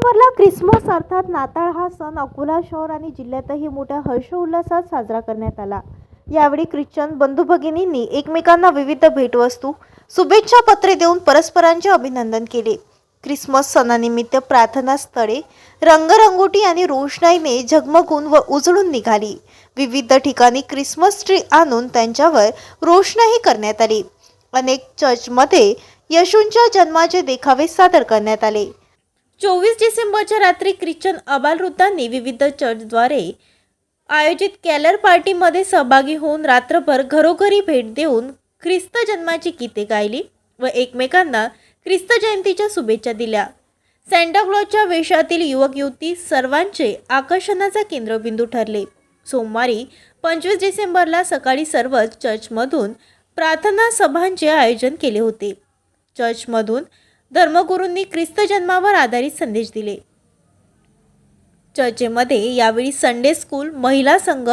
डिसेंबरला ख्रिसमस अर्थात नाताळ हा सण अकोला शहर आणि जिल्ह्यातही मोठ्या हर्षोल्लासात साजरा करण्यात आला। यावेळी ख्रिश्चन बंधू भगिनींनी एकमेकांना विविध भेटवस्तू, शुभेच्छा पत्रे देऊन परस्परांचे अभिनंदन केले। ख्रिसमस सणानिमित्त प्रार्थनास्थळे रंगरंगोटी आणि रोषणाईने झगमगून व उजळून निघाली। विविध ठिकाणी ख्रिसमस ट्री आणून त्यांच्यावर रोषणाई करण्यात आली। अनेक चर्चमध्ये येशूंच्या जन्माचे देखावे सादर करण्यात आले। 24 डिसेंबरच्या रात्री ख्रिश्चन आबालवृद्धांनी विविध चर्चद्वारे आयोजित कॅलर पार्टीमध्ये सहभागी होऊन रात्रभर घरोघरी भेट देऊन ख्रिस्त जन्माची गीते गायली व एकमेकांना ख्रिस्त जयंतीच्या शुभेच्छा दिल्या। सॅन्टा क्लॉजच्या वेशातील युवक युवती सर्वांचे आकर्षणाचा केंद्रबिंदू ठरले। सोमवारी 25 डिसेंबरला सकाळी सर्वच चर्चमधून प्रार्थना सभांचे आयोजन केले होते। चर्चमधून धर्मगुरूंनी ख्रिस्त जन्मावर आधारित संदेश दिले। चर्चेमध्ये यावेळी संडे स्कूल, महिला संघ,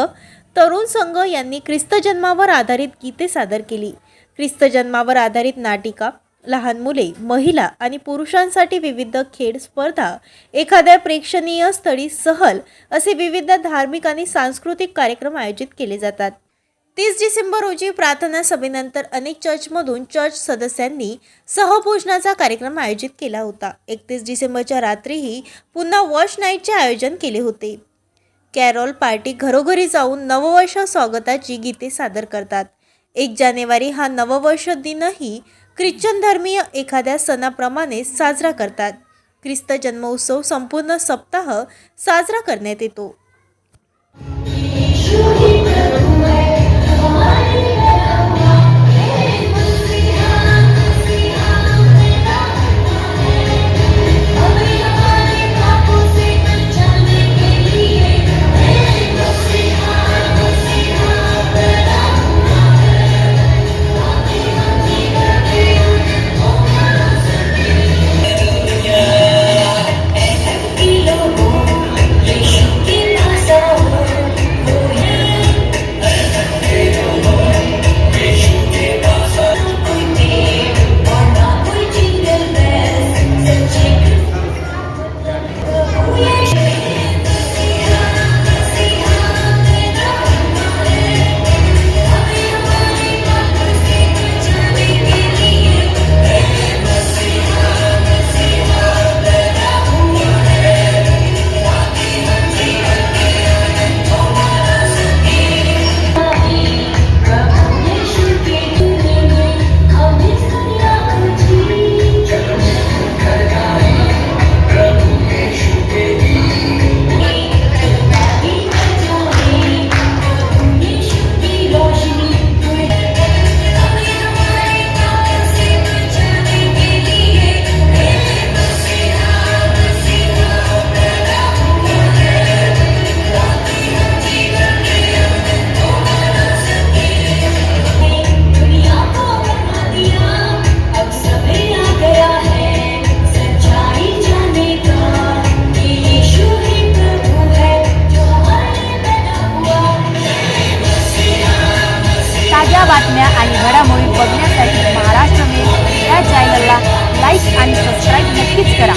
तरुण संघ यांनी ख्रिस्त जन्मावर आधारित गीते सादर केली। ख्रिस्त जन्मावर आधारित नाटिका, लहान मुले, महिला आणि पुरुषांसाठी विविध खेळ स्पर्धा, एखाद्या प्रेक्षणीय स्थळी सहल असे विविध धार्मिक आणि सांस्कृतिक कार्यक्रम आयोजित केले जातात। 30 डिसेंबर रोजी प्रार्थना सभेनंतर अनेक चर्चमधून चर्च सदस्यांनी सहभोजनाचा कार्यक्रम आयोजित केला होता। 31 डिसेंबरच्या रात्रीही पुन्हा वॉश नाईटचे आयोजन केले होते। कॅरोल पार्टी घरोघरी जाऊन नववर्ष स्वागताची गीते सादर करतात। 1 जानेवारी हा नववर्ष दिनही ख्रिश्चन धर्मीय एखाद्या सणाप्रमाणे साजरा करतात। ख्रिस्त जन्मोत्सव संपूर्ण सप्ताह साजरा करण्यात येतो। बातम्या आणि घडामोडी बघण्यासाठी महाराष्ट्र मेल या चॅनलला लाईक आणि सबस्क्राईब नक्कीच करा।